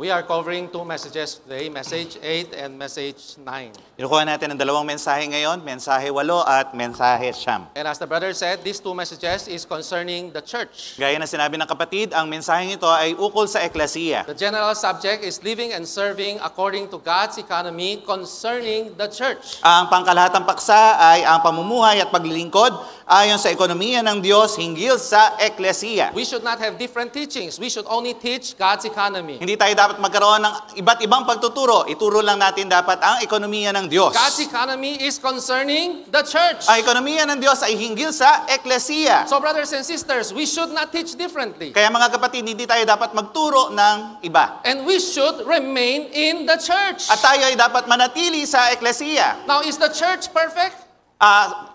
We are covering two messages today, Message 8 and Message 9. Kinukuha natin ang dalawang mensahe ngayon, mensahe 8 at mensahe 9. And as the brother said, these two messages is concerning the church. Gaya na sinabi ng kapatid, ang mensaheng ito ay ukol sa eklesiya. The general subject is living and serving according to God's economy concerning the church. Ang pangkalahatang paksa ay ang pamumuhay at paglilingkod ayon sa ekonomiya ng Diyos hinggil sa eklesiya. We should not have different teachings. We should only teach God's economy. Hindi tayo dapat magkaroon ng iba't ibang pagtuturo. Ituro lang natin dapat ang ekonomiya ng Diyos. God's economy is concerning the church. Ang ekonomiya ng Diyos ay hinggil sa eklesiya. So brothers and sisters, we should not teach differently. Kaya mga kapatid, hindi tayo dapat magturo ng iba. And we should remain in the church. At tayo ay dapat manatili sa eklesiya. Now, is the church perfect?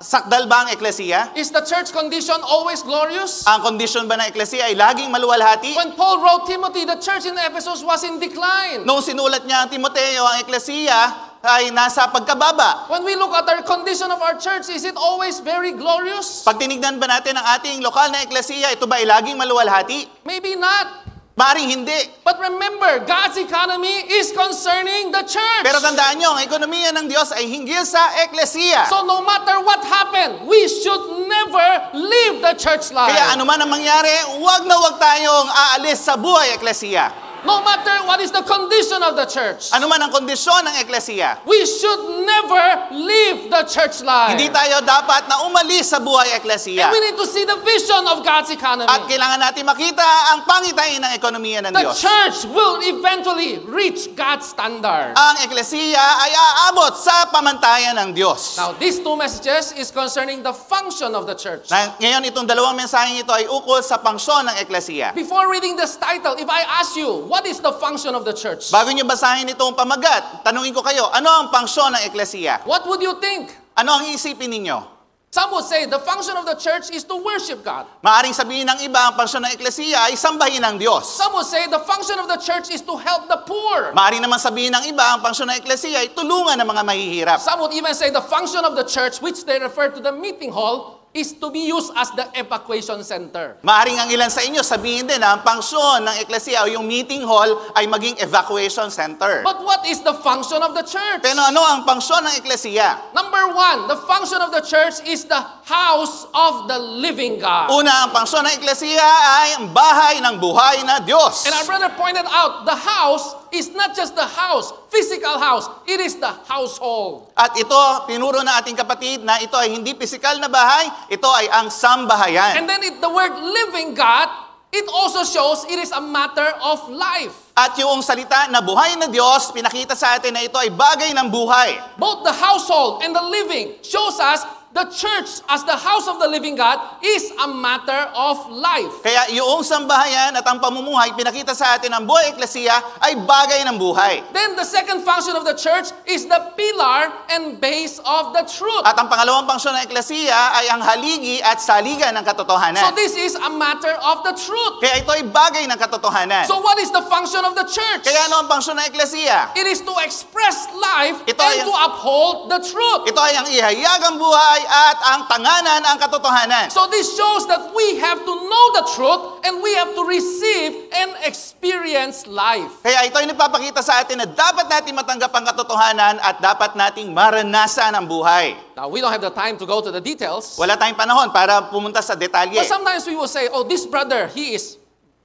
Sakdal ba ang eklesiya? Is the church condition always glorious? Ang kondisyon ba ng eklesiya ay laging maluwalhati? When Paul wrote Timothy, the church in Ephesus was in decline. Noong sinulat niya ang Timoteo, ang eklesiya ay nasa pagkababa. When we look at our condition of our church, is it always very glorious? Pag tinignan ba natin ang ating lokal na eklesiya, ito ba ay laging maluwalhati? Maybe not. Maring hindi. But remember, God's economy is concerning the church. Pero tandaan nyo, ang ekonomiya ng Diyos ay hinggil sa eklesiya. So no matter what happened, we should never leave the church life. Kaya anuman ang mangyari, huwag na huwag tayong aalis sa buhay eklesiya. No matter what is the condition of the church, Anuman ang kondisyon ng eklesiya, we should never leave the church life. hindi tayo dapat na umalis sa buhay eklesiya. And we need to see the vision of God's economy. At kailangan natin makita ang pangitain ng ekonomiya ng The Diyos. church will eventually reach God's standard. Ang eklesiya ay aabot sa pamantayan ng Diyos. Now, these two messages is concerning the function of the church. Ngayon, itong dalawang mensaheng ito ay ukol sa pangsyon ng eklesiya. Before reading this title, if I ask you, what is the function of the church? Bago nyo basahin itong pamagat, tanungin ko kayo, ano ang pangsyon ng eklesiya? What would you think? Ano ang iisipin ninyo? Some would say the function of the church is to worship God. Maaring sabihin ng iba, ang pangsyon ng eklesiya ay sambahin ng Diyos. Some would say the function of the church is to help the poor. Maaring naman sabihin ng iba, ang pangsyon ng eklesiya ay tulungan ng mga mahihirap. Some would even say the function of the church, which they refer to the meeting hall, is to be used as the evacuation center. Maaring ang ilan sa inyo sabihin din na ang pangsyon ng eklesiya o yung meeting hall ay maging evacuation center. But what is the function of the church? Pero ano ang pangsyon ng eklesiya? Number one, the function of the church is the house of the living God. Una, ang pangsyon ng eklesiya ay ang bahay ng buhay na Diyos. And our brother pointed out, the house is not just the house, physical house. It is the household. At ito, tinuro na ating kapatid na ito ay hindi pisikal na bahay, ito ay ang sambahayan. And then the word living God, it also shows it is a matter of life. At yung salita na buhay na Diyos, pinakita sa atin na ito ay bagay ng buhay. Both the household and the living shows us the church as the house of the living God is a matter of life. Kaya yung sambahayan at ang pamumuhay, pinakita sa atin ang buhay eklesiya ay bagay ng buhay. Then the second function of the church is the pillar and base of the truth. At ang pangalawang pangsyon ng eklesiya ay ang haligi at saligan ng katotohanan. So this is a matter of the truth. Kaya ito ay bagay ng katotohanan. So what is the function of the church? Kaya ano ang pangsyon ng eklesiya? It is to express life Ito and ay- to uphold the truth. Ito ay ang ihayag ang buhay at ang tanganan ang katotohanan. So this shows that we have to know the truth and we have to receive and experience life. Kaya ito ay nagpapakita sa atin na dapat natin matanggap ang katotohanan at dapat nating maranasan ang buhay. Now, we don't have the time to go to the details. Wala tayong panahon para pumunta sa detalye. But sometimes we will say, oh, this brother, he is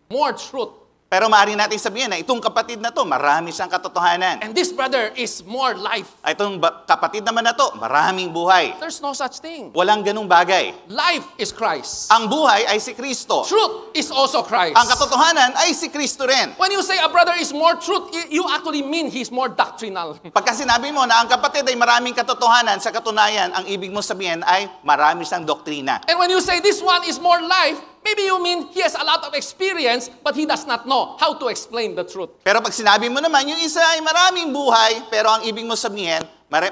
more truth. Pero maaari natin sabihin na itong kapatid na to, marami siyang katotohanan. And this brother is more life. Itong kapatid naman na to, maraming buhay. There's no such thing. Walang ganung bagay. Life is Christ. Ang buhay ay si Kristo. Truth is also Christ. Ang katotohanan ay si Kristo rin. When you say a brother is more truth, you actually mean he's more doctrinal. Pagka sinabi mo na ang kapatid ay maraming katotohanan, sa katunayan, ang ibig mo sabihin ay marami siyang doktrina. And when you say this one is more life, maybe you mean he has a lot of experience, but he does not know how to explain the truth. Pero pag sinabi mo naman, yung isa ay maraming buhay, pero ang ibig mo sabihin,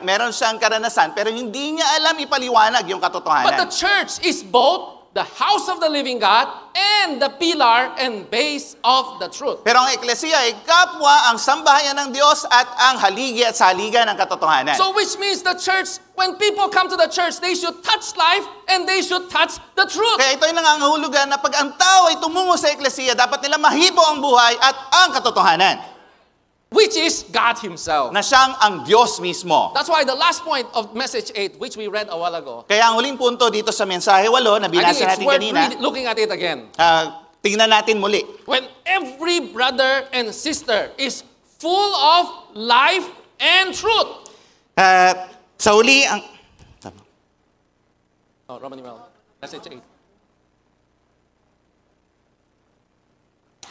meron siyang karanasan, pero hindi niya alam ipaliwanag yung But the katotohanan. church is both the house of the living God and the pillar and base of the truth. Pero ang eklesiya ay kapwa ang sambahayan ng Diyos at ang haligi at saligan ng katotohanan. So which means the church, when people come to the church, they should touch life and they should touch the truth. Kaya ito ay nangangahulugan na pag ang tao ay tumungo sa eklesiya, dapat nila mahipo ang buhay at ang katotohanan. which is God Himself. na siyang ang Diyos mismo. That's why the last point of message 8, which we read a while ago, Kaya ang huling punto dito sa mensahe 8 na I think binasa it's natin worth kanina, looking at it again. tingnan natin muli. When every brother and sister is full of life and truth. Sa huli, ang... Oh, Roman numeral, message 8.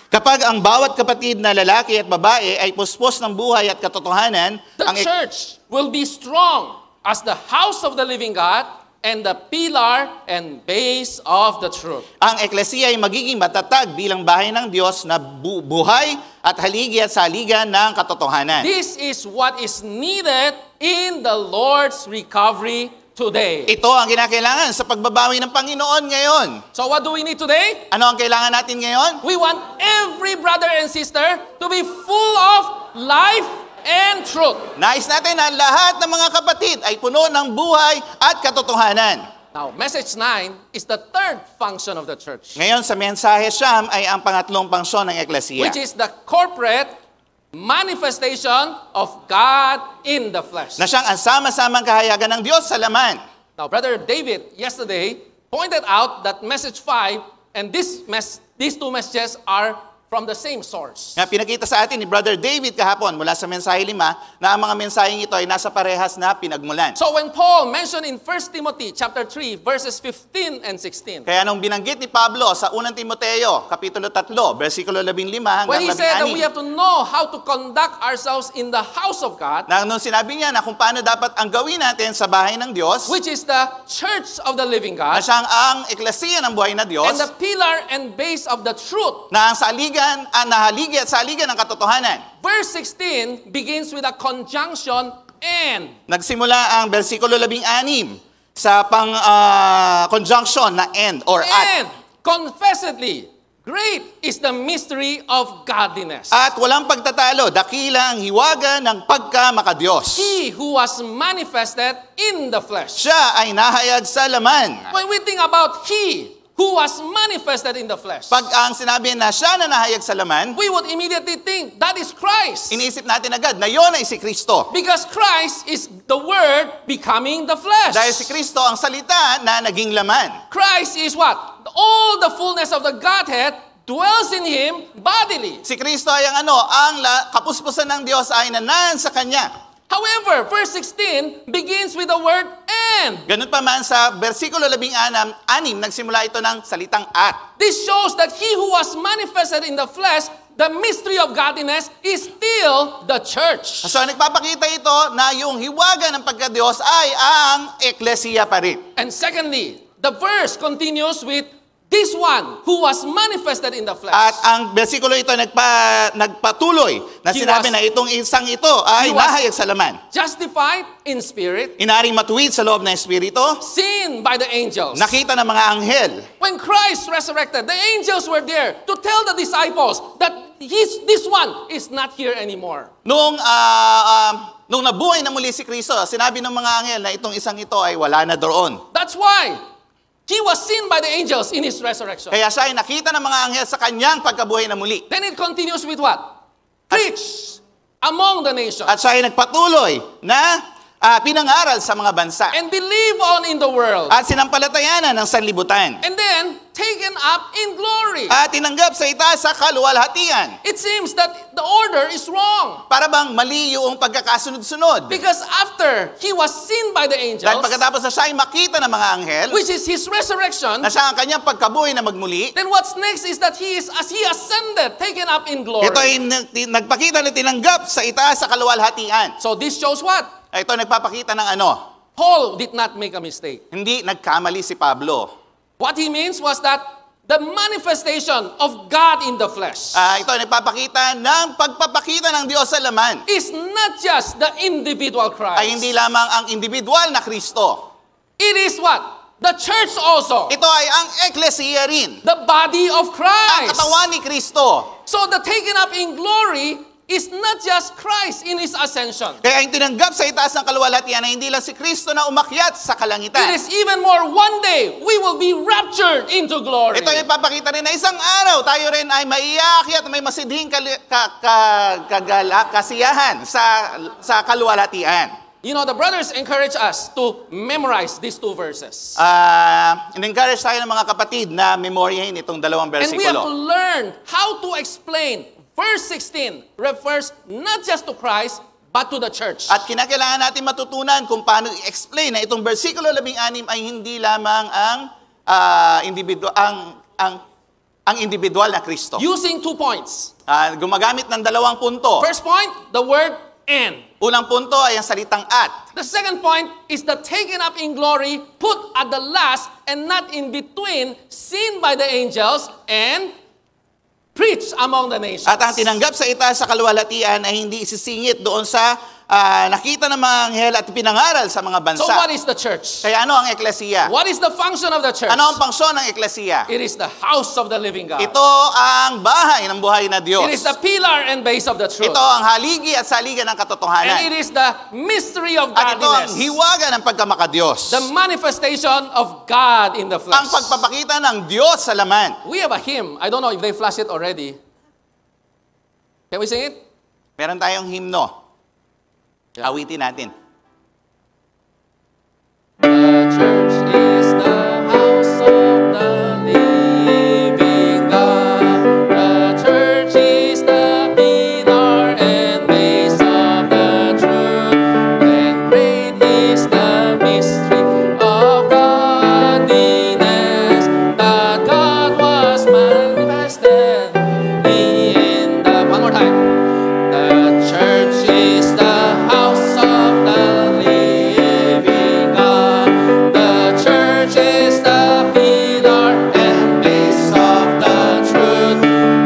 Kapag ang bawat kapatid na lalaki at babae ay puspos ng buhay at katotohanan, The ang church will be strong as the house of the living God and the pillar and base of the truth. ang eklesiya ay magiging matatag bilang bahay ng Diyos na buhay at haligi at saligan ng katotohanan. This is what is needed in the Lord's recovery today. Ito ang kinakailangan sa pagbabawi ng Panginoon ngayon. So what do we need today? Ano ang kailangan natin ngayon? We want every brother and sister to be full of life and truth. Nais natin na lahat ng mga kapatid ay puno ng buhay at katotohanan. Now, message 9 is the third function of the church, Ngayon sa mensahe siyam ay ang pangatlong pangsyon ng eklesiya. which is the corporate manifestation of God in the flesh. Na siyang ang sama-samang kahayagan ng Diyos sa laman. Now, Brother David yesterday pointed out that message 5 and these two messages are from the same source. Nga pinakita sa atin ni Brother David kahapon mula sa mensahe 5 na ang mga mensaheng ito ay nasa parehas na pinagmulan. So when Paul mentioned in 1 Timothy chapter 3 verses 15 and 16, Kaya nung binanggit ni Pablo sa 1 Timoteo, Kapitulo 3, versikulo 15 hanggang when he said that we 16, have to know how to conduct ourselves in the house of God, na nung sinabi niya na kung paano dapat ang gawin natin sa bahay ng Diyos, which is the church of the living na God, siyang ang eklesiya ng buhay na Diyos, and the pillar and base of the truth. na ang nahaligi at saligan ng katotohanan. Verse 16 begins with a conjunction and. Nagsimula ang versikulo 16 sa conjunction na and or at. And confessedly, great is the mystery of godliness. At walang pagtatalo, dakila ang hiwaga ng pagkamakadiyos. He who was manifested in the flesh. Siya ay nahayag sa laman. When we think about He who was manifested in the flesh, Pag ang sinabi na siya na nahayag sa laman, we would immediately think that is Christ. iniisip natin agad na yon ay si Kristo. Because Christ is the Word becoming the flesh. Dahil si Kristo ang salita na naging laman. Christ is what? All the fullness of the Godhead dwells in Him bodily. Si Kristo ay ang kapuspusan ng Diyos ay nanan sa Kanya. However, verse 16 begins with the word and. Ganun pa man sa versikulo 16, nagsimula ito ng salitang at. This shows that He who was manifested in the flesh, the mystery of godliness, is still the church. So nagpapakita ito na yung hiwaga ng pagkadiyos ay ang eklesiya pa rin. And secondly, the verse continues with this one who was manifested in the flesh. At ang versikulo ito nagpatuloy na He sinabi was- na itong isang ito ay He was- nahayag sa laman. Justified in spirit, Inaring matuwid sa loob ng Espiritu, seen by the angels. nakita ng mga anghel. When Christ resurrected, the angels were there to tell the disciples that this one is not here anymore. Nung nabuhay na muli si Kristo, sinabi ng mga anghel na itong isang ito ay wala na doon. That's why He was seen by the angels in His resurrection. Kaya siya ay nakita ng mga anghel sa kanyang pagkabuhay na muli. Then it continues with what? Preach among the nations. At siya ay nagpatuloy na pinangaral sa mga bansa. And believe on in the world. At sinampalatayanan ng sanlibutan. And then taken up in glory. At tinanggap sa itaas sa kaluwalhatian. It seems that the order is wrong. Para bang mali yung pagkakasunod-sunod. Because after He was seen by the angels, Dahil pagkatapos na siya ay makita ng mga anghel, which is His resurrection, na siya ang kanyang pagkabuhay na magmuli, then what's next is that He ascended, taken up in glory. ito ay nagpakita na tinanggap sa itaas sa kaluwalhatian. So this shows what? Ito nagpapakita ng ano? Paul did not make a mistake. Hindi nagkamali si Pablo. What he means was that the manifestation of God in the flesh Ito ay nagpapakita ng pagpapakita ng Diyos sa laman. is not just the individual Christ. Ay hindi lamang ang individual na Kristo. It is what? The church also. Ito ay ang eklesiya rin. The body of Ang Christ. katawan ni Kristo. So the taken up in glory is not just Christ in His ascension. Kaya ang tinanggap sa itaas ng kaluwalhatian ay hindi lang si Kristo na umakyat sa It kalangitan. is even more, one day, we will be raptured into glory. Ito ay papakita rin na isang araw tayo rin ay maiakyat, may masidhing kasiyahan sa kaluwalhatian. You know, the brothers encourage us to memorize these two verses. In-encourage tayo ng mga kapatid na memoryahin itong dalawang And we have to bersikulo. learn how to explain. Verse 16 refers not just to Christ, but to the church. At kinakailangan natin matutunan kung paano i-explain na itong bersikulo 16 ay hindi lamang ang individual na Kristo. Using 2 points. Gumagamit ng dalawang punto. First point, the word "and." Unang punto ay ang salitang at. The second point is the taken up in glory, put at the last and not in between, seen by the angels and preached among the nations. At ang tinanggap sa itaas sa kaluwalhatian ay hindi isisingit doon sa nakita ng mga anghel at pinangaral sa mga bansa. So what is the church? Kaya ano ang eklesiya? What is the function of the church? Ano ang pangsyon ng eklesiya? It is the house of the living God. Ito ang bahay ng buhay na Diyos. It is the pillar and base of the truth. Ito ang haligi at saligan ng And katotohanan. it is the mystery of At ito ang godliness. hiwaga ng pagkamakadiyos. The manifestation of God in the Ang flesh. pagpapakita ng Diyos sa laman. We have a hymn. I don't know if they flashed it already. Can we sing it? Meron tayong himno. Awitin natin. The church is the house of the living God. The church is the pillar and base of the truth. And great is the mystery of godliness, that God was manifested in the... One more time. The church is the house of the living God. The church is the pillar and base of the truth.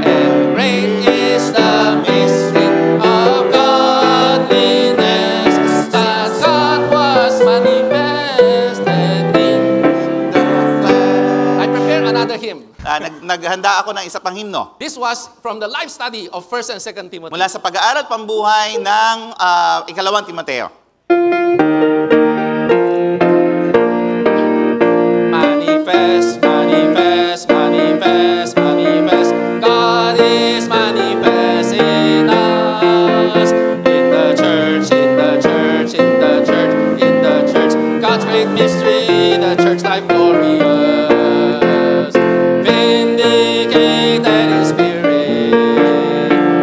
And great is the mystery of godliness, that God was manifested in the flesh. I prepare another hymn. Naghanda ako ng isa pang himno. This was from the life study of 1st and 2nd Timothy. Mula sa pag-aaral pambuhay ng ikalawang Timoteo. Manifest, manifest, manifest, manifest. God is manifest in us. In the church, in the church, in the church, in the church. God's great mystery, the church life glorious. Vindicated in spirit,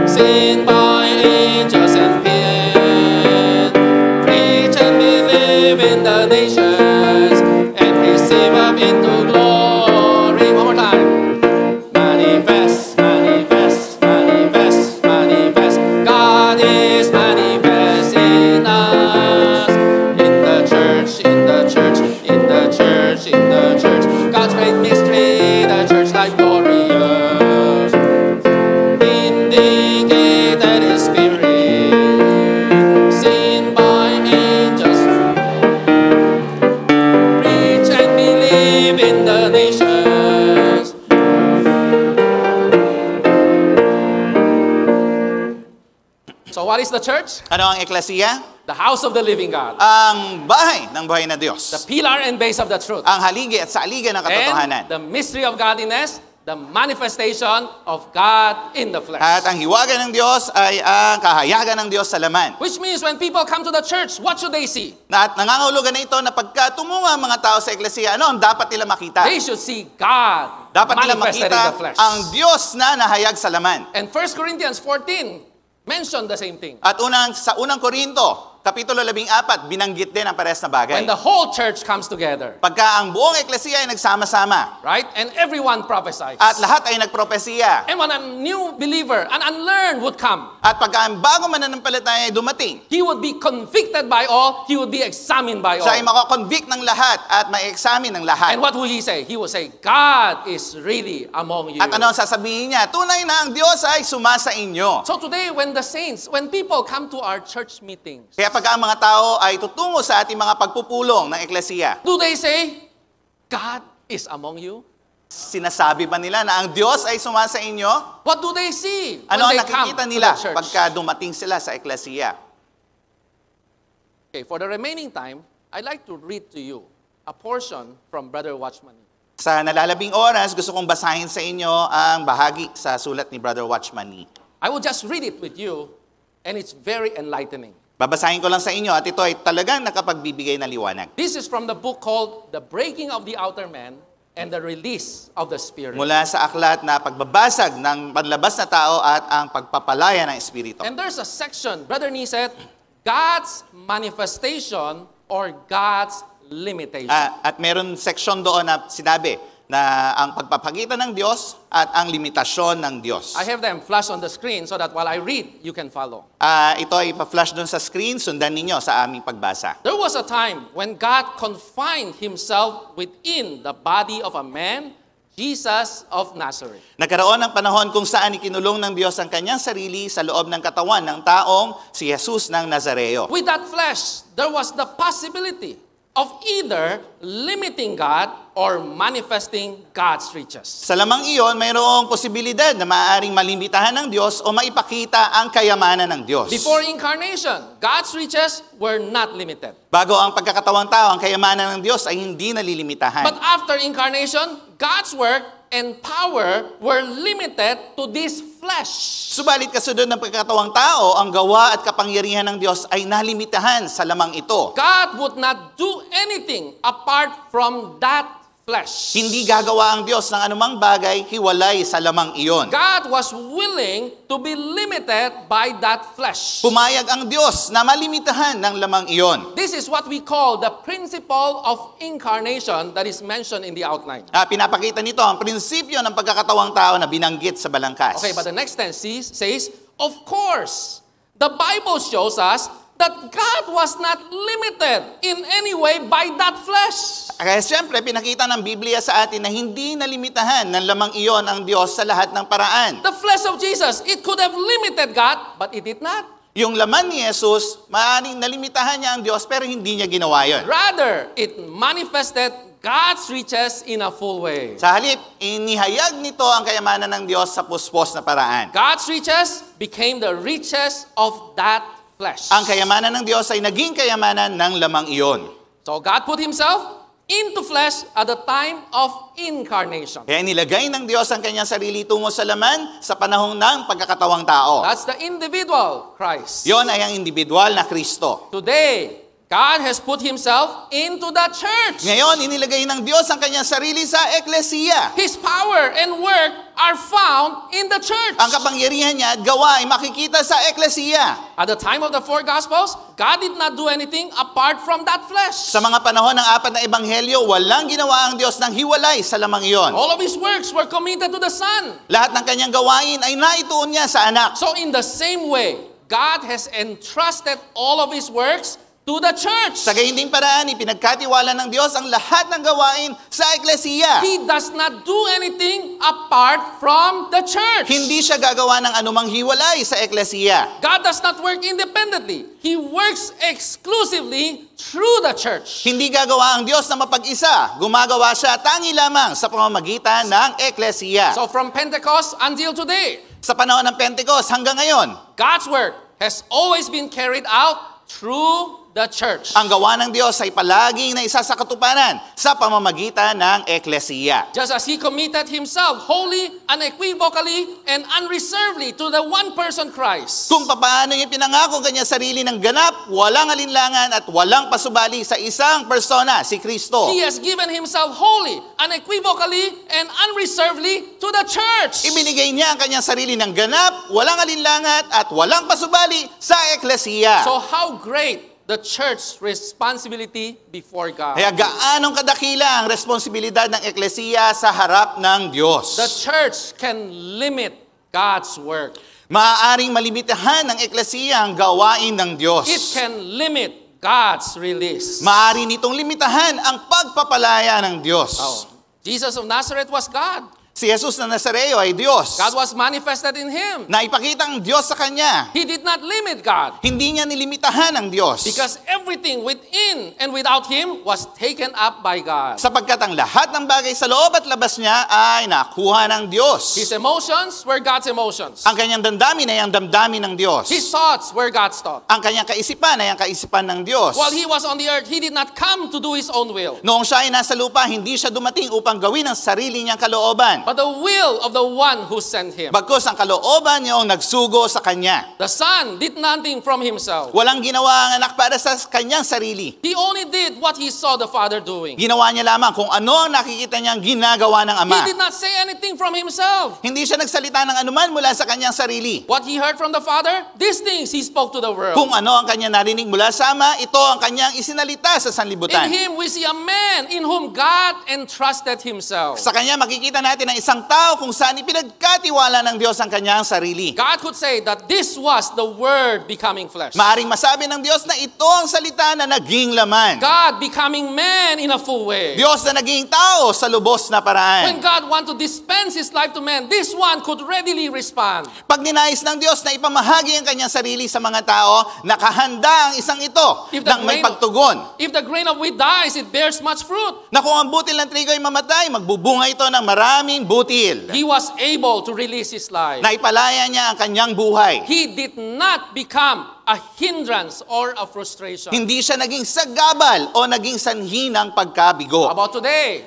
seen by angels and men. Preach and believe in the nations, and receive up into glory. One more time. Manifest, manifest, manifest, manifest. God is manifest in us. In the church, in the church, in the church, in the church. God's great mystery, the church life glorious. Vindicated in spirit, seen by angels. Preach and believe in the nations. So what is the church? Ano ang eklesiya? The house of the living God. Ang bahay ng buhay na Diyos. The pillar and base of the truth. Ang haligi at saligan ng katotohanan. And the mystery of godliness, the manifestation of God in the flesh. At ang hiwaga ng Diyos ay ang kahayagan ng Diyos sa laman. Which means when people come to the church, what should they see? At nangangahulugan na ito na pagka tumungo ang mga tao sa eklesiya, ano ang dapat nila makita? They should see God Dapat nila manifested in makita the flesh. ang Diyos na nahayag sa laman. And 1 Corinthians 14 mentioned the same thing. At sa unang Korinto, Kapitulo 14, binanggit din ang parehas na bagay. When the whole church comes together, Pagka ang buong eklesiya ay nagsama-sama right? And everyone prophesies. at lahat ay nagpropesiya. And when a new believer, an unlearned would come, At pagka ang bago mananampalataya ay dumating, he would be convicted by all, he would be examined by siya ay all. makakonvict ng lahat at ma-examine ng lahat. And what will he say? He will say, God is really among you. At ano ang sasabihin niya? Tunay na ang Diyos ay sumasa inyo. So today, when the saints, when people come to our church meetings, Kaya pagka ang mga tao ay tutungo sa ating mga pagpupulong ng eklesiya, do they say, God is among you? Sinasabi ba nila na ang Diyos ay sumasa inyo? What do they see when Ano ang they come nakikita to nila the church? pagka dumating sila sa eklesiya? Okay, for the remaining time, I'd like to read to you a portion from Brother Watchman. Sa nalalabing oras, gusto kong basahin sa inyo ang bahagi sa sulat ni Brother Watchman Nee. I will just read it with you, and it's very enlightening. Babasahin ko lang sa inyo at ito ay talagang nakapagbibigay ng liwanag. This is from the book called The Breaking of the Outer Man and the Release of the Spirit. Mula sa aklat na pagbabasag ng panlabas na tao at ang pagpapalaya ng Espiritu. And there's a section, Brother Nee said, God's manifestation or God's limitation. At meron section doon na sinabi na ang pagpapakita ng Diyos at ang limitasyon ng Diyos. I have them flash on the screen so that while I read, you can follow. Ito ay pa-flash doon sa screen, sundan ninyo sa aming pagbasa. There was a time when God confined himself within the body of a man, Jesus of Nazareth. Nagkaroon ng panahon kung saan ikinulong ng Diyos ang kanyang sarili sa loob ng katawan ng taong si Jesus ng Nazareo. With that flesh, there was the possibility of either limiting God or manifesting God's riches. Sa lamang iyon, mayroong posibilidad na maaaring malimitahan ng Diyos o maipakita ang kayamanan ng Diyos. Before incarnation, God's riches were not limited. Bago ang pagkakatawang tao, ang kayamanan ng Diyos ay hindi nalilimitahan. But after incarnation, God's work and power were limited to this flesh. Subalit kasunod ng pagkakatawang tao, ang gawa at kapangyarihan ng Diyos ay nalimitahan sa lamang ito. God would not do anything apart from that flesh. Hindi gagawa ang Diyos ng anumang bagay hiwalay sa lamang iyon. God was willing to be limited by that flesh. Pumayag ang Diyos na malimitahan ng lamang iyon. This is what we call the principle of incarnation that is mentioned in the outline. Pinapakita nito ang prinsipyo ng pagkakatawang tao na binanggit sa balangkas. Okay, but the next tense says, of course, the Bible shows us that God was not limited in any way by that flesh. Kaya siyempre, pinakita ng Biblia sa atin na hindi nalimitahan ng lamang iyon ang Diyos sa lahat ng paraan. The flesh of Jesus, it could have limited God, but it did not. Yung laman ni Jesus, maaaring nalimitahan niya ang Diyos pero hindi niya ginawa yun. Rather, it manifested God's riches in a full way. Sa halip, inihayag nito ang kayamanan ng Diyos sa puspos na paraan. God's riches became the riches of that flesh. Ang kayamanan ng Diyos ay naging kayamanan ng lamang iyon. So God put himself into flesh at the time of incarnation. Kaya nilagay ng Diyos ang kanyang sarili tungo sa laman sa panahon ng pagkakatawang tao. That's the individual Christ. Yon ay ang individual na Kristo. Today, God has put himself into the church. Ngayon, inilagay ng Diyos ang kanyang sarili sa eklesiya. His power and work are found in the church. Ang kapangyarihan niya at gawa ay makikita sa eklesiya. At the time of the four Gospels, God did not do anything apart from that flesh. Sa mga panahon ng apat na ebanghelyo, walang ginawa ang Diyos ng hiwalay sa lamang iyon. All of his works were committed to the Son. Lahat ng kanyang gawain ay naituon niya sa anak. So in the same way, God has entrusted all of his works to the church. Sa gayunding paraan, ipinagkatiwala ng Diyos ang lahat ng gawain sa eklesiya. He does not do anything apart from the church. Hindi siya gagawa ng anumang hiwalay sa eklesiya. God does not work independently. He works exclusively through the church. Hindi gagawa ang Diyos na mapag-isa. Gumagawa siya tangi lamang sa pamamagitan ng eklesiya. So from Pentecost until today, Sa panahon ng Pentecost hanggang ngayon, God's work has always been carried out through the church. ang gawa ng Diyos ay palaging na isa sa katuparan sa pamamagitan ng eklesiya. Just as He committed Himself wholly, unequivocally, and unreservedly to the one person Christ. Kung papaano niya pinangako ang kanyang sarili ng ganap, walang alinlangan at walang pasubali sa isang persona, si Kristo. He has given Himself wholly, unequivocally, and unreservedly to the church. Ibinigay niya ang kanyang sarili ng ganap, walang alinlangan at walang pasubali sa eklesiya. So how great the church's responsibility before God. Kaya gaanong kadakila ang responsibilidad ng eklesiya sa harap ng Diyos. The church can limit God's work. Maaaring malimitahan ng eklesiya ang gawain ng Diyos. It can limit God's release. Maaari nitong limitahan ang pagpapalaya ng Diyos. Oh, Jesus of Nazareth was God. Si Jesus na Nazareo ay Diyos. God was manifested in him. Naipakita ang Diyos sa kanya. He did not limit God Hindi niya nilimitahan ang Diyos. because everything within and without him was taken up by God. Sapagkat ang lahat ng bagay sa loob at labas niya ay nakuha ng Diyos. His emotions were God's emotions. Ang kanyang damdamin ay ang damdamin ng Diyos. His thoughts were God's thoughts. Ang kanyang kaisipan ay ang kaisipan ng Diyos. While he was on the earth, he did not come to do his own will. Noong siya ay nasa lupa, hindi siya dumating upang gawin ang sarili niyang kalooban. But the will of the one who sent him. Bagkus ang kalooban niya ang nagsugo sa kanya. The Son did nothing from himself. Walang ginawa ang anak para sa kanyang sarili. He only did what he saw the Father doing. Ginawa niya lamang kung ano ang nakikita niyang ginagawa ng Ama. He did not say anything from himself. Hindi siya nagsalita ng anuman mula sa kanyang sarili. What he heard from the Father, these things he spoke to the world. Kung ano ang kanyang narinig mula sa Ama, ito ang kanyang isinalita sa sanlibutan. In him we see a man in whom God entrusted himself. Sa kanya makikita natin ang isang tao kung saan ipinagkatiwala ng Diyos ang kanyang sarili. God could say that this was the Word becoming flesh. Maaring masabi ng Diyos na ito ang salita na naging laman. God becoming man in a full way. Diyos na naging tao sa lubos na When paraan. God wanted to dispense His life to man, this one could readily respond. Pag ninais ng Diyos na ipamahagi ang kanyang sarili sa mga tao, nakahanda ang isang ito If the nang may grain- pagtugon. If the grain of wheat dies, it bears much fruit. Na kung ang butil ng trigo ay mamatay, magbubunga ito ng maraming butil. He was able to release his life. Na ipalaya niya ang kanyang buhay. He did not become a hindrance or a frustration. Hindi siya naging sagabal o naging sanhi ng How pagkabigo. about today?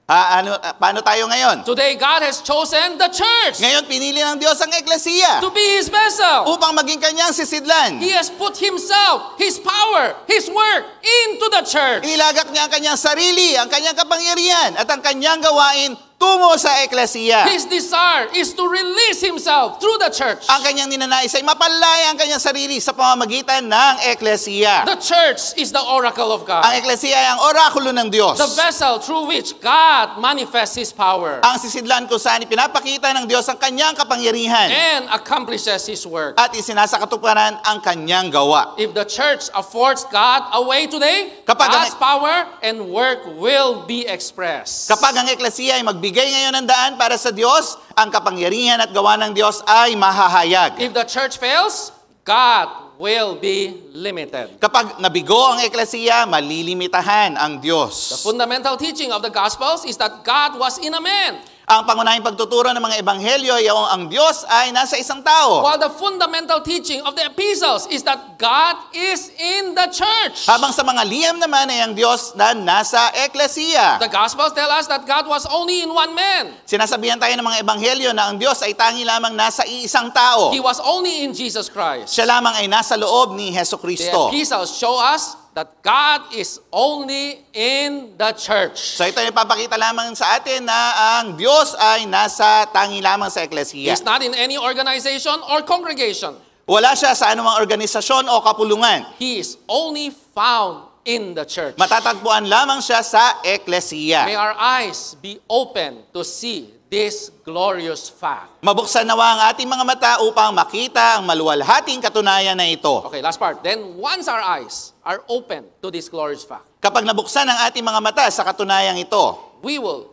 Paano tayo ngayon? Today, God has chosen the church Ngayon, pinili ng Diyos ang eklesiya to be His vessel. upang maging kanyang sisidlan. He has put Himself, His power, His work into the church. Inilagak niya ang kanyang sarili, ang kanyang kapangyarihan, at ang kanyang gawain tungo sa eklesiya. His desire is to release Himself through the church. Ang kanyang ninanais ay mapalaya ang kanyang sarili sa pamamagitan ng eklesiya. The church is the oracle of God, Ang eklesiya ay ang orakulo ng Diyos. the vessel through which God manifests His power Ang sisidlan kung saan ipinapakita ng Diyos ang kanyang kapangyarihan and accomplishes His work. at isinasakatuparan ang kanyang gawa. If the church affords God a way today, Kapag ang- God's power and work will be expressed. Kapag ang eklesiya ay magbigay ngayon ng daan para sa Diyos, ang kapangyarihan at gawa ng Diyos ay mahahayag. If the church fails, God will be limited. Kapag nabigo ang eklesiya, malilimitahan ang The Diyos. fundamental teaching of the Gospels is that God was in a man, Ang pangunahing pagtuturo ng mga ebanghelyo ay ang Diyos ay nasa isang tao. while the fundamental teaching of the epistles is that God is in the church. Habang sa mga liham naman ay ang Diyos na nasa eklesiya. The Gospels tell us that God was only in one man. Sinasabihan tayo ng mga ebanghelyo na ang Diyos ay tangi lamang nasa iisang tao. He was only in Jesus Christ. Siya lamang ay nasa loob ni Heso The Kristo. epistles show us that God is only in the church. So ito ay papakita lamang sa atin na ang Diyos ay nasa tangi lamang sa eklesiya. He's not in any organization or congregation. Wala siya sa anumang organisasyon o kapulungan. He is only found in the church. Matatagpuan lamang siya sa eklesiya. May our eyes be open to see this glorious fact. Mabuksan nawa ang ating mga mata upang makita ang maluwalhating katunayan na ito. Okay, last part. Then once our eyes are open to this glorious fact, Kapag nabuksan ang ating mga mata sa katunayang ito, we will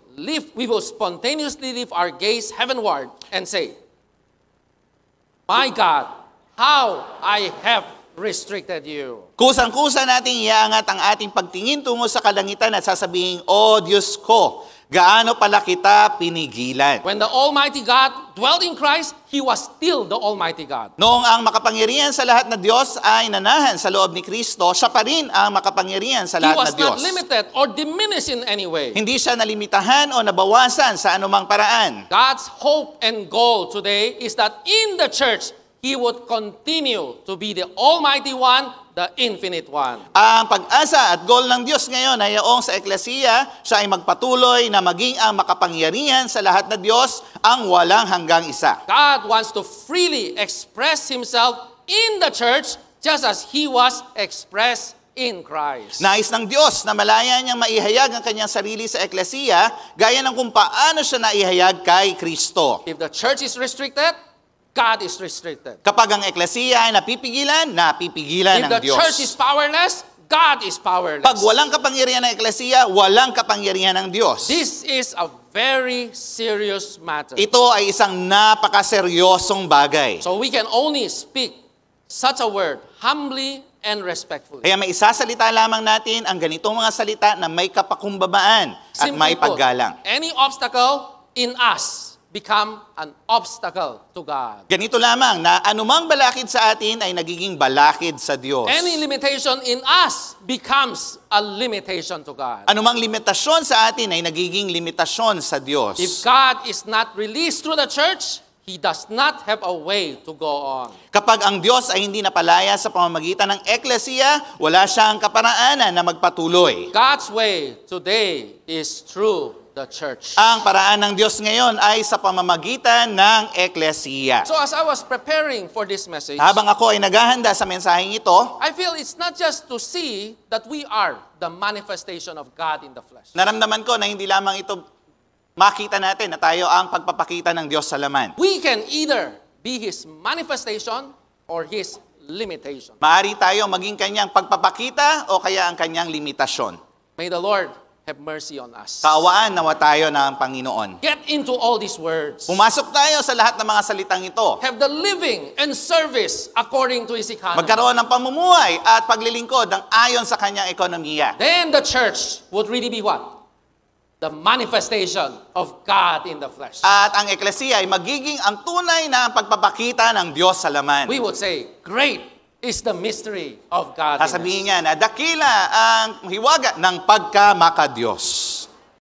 spontaneously lift our gaze heavenward and say, "My God, how I have restricted you." kusang-kusa nating iaangat ang ating pagtingin tungo sa kalangitan at sasabihin, "O Diyos ko, gaano pala kita pinigilan." When the Almighty God dwelt in Christ, He was still the Almighty God. Noong ang makapangyarihan sa lahat na Diyos ay nanahan sa loob ni Kristo, siya pa rin ang makapangyarihan sa He lahat na was Diyos. not limited or diminished in any way. Hindi siya nalimitahan o nabawasan sa anumang paraan. God's hope and goal today is that in the church, He would continue to be the Almighty One, the Infinite One. Ang pag-asa at goal ng Diyos ngayon ay yaong sa eklesiya, siya ay magpatuloy na maging ang makapangyarihan sa lahat na Diyos, ang walang hanggang isa. God wants to freely express Himself in the church just as He was expressed in Christ. Nais ng Diyos na malaya niyang maihayag ang kanyang sarili sa eklesiya, gaya ng kung paano siya naihayag kay Kristo. If the church is restricted, God is restricted. Kapag ang eklesiya ay napipigilan, napipigilan If ng the Diyos. church is powerless, God is powerless. Pag walang kapangyarihan ng eklesiya, walang kapangyarihan ng Diyos. This is a very serious matter. Ito ay isang napakaseryosong bagay. So we can only speak such a word humbly and respectfully. Kaya may isasalita lamang natin ang ganitong mga salita na may kapakumbabaan at may Simply put, paggalang. any obstacle in us become an obstacle to God. Ganito lamang na anumang balakid sa atin ay nagiging balakid sa Diyos. Any limitation in us becomes a limitation to God. Anumang limitasyon sa atin ay nagiging limitasyon sa Diyos. If God is not released through the church, He does not have a way to go on. Kapag ang Diyos ay hindi napalaya sa pamamagitan ng eklesiya, wala siyang kaparaanan na magpatuloy. God's way today is through the church. Ang paraan ng Diyos ngayon ay sa pamamagitan ng eklesiya. So as I was preparing for this message, Habang ako ay naghahanda sa mensaheng ito, I feel it's not just to see that we are the manifestation of God in the flesh. naramdaman ko na hindi lamang ito makita natin na tayo ang pagpapakita ng Diyos sa laman. We can either be His manifestation or His limitation. Maari tayo maging kanyang pagpapakita o kaya ang kanyang limitasyon. May the Lord have mercy on us. Kaawaan nawa tayo ng Panginoon. Get into all these words. Pumasok tayo sa lahat ng mga salitang ito. Have the living and service according to His economy. Magkaroon ng pamumuhay at paglilingkod ng ayon sa kanyang ekonomiya. Then the church would really be what? The manifestation of God in the flesh. At ang eklesiya ay magiging ang tunay na pagpapakita ng Diyos sa laman. We would say, great is the mystery of God. Sasabihin niya na dakila ang hiwaga ng pagkamakadiyos.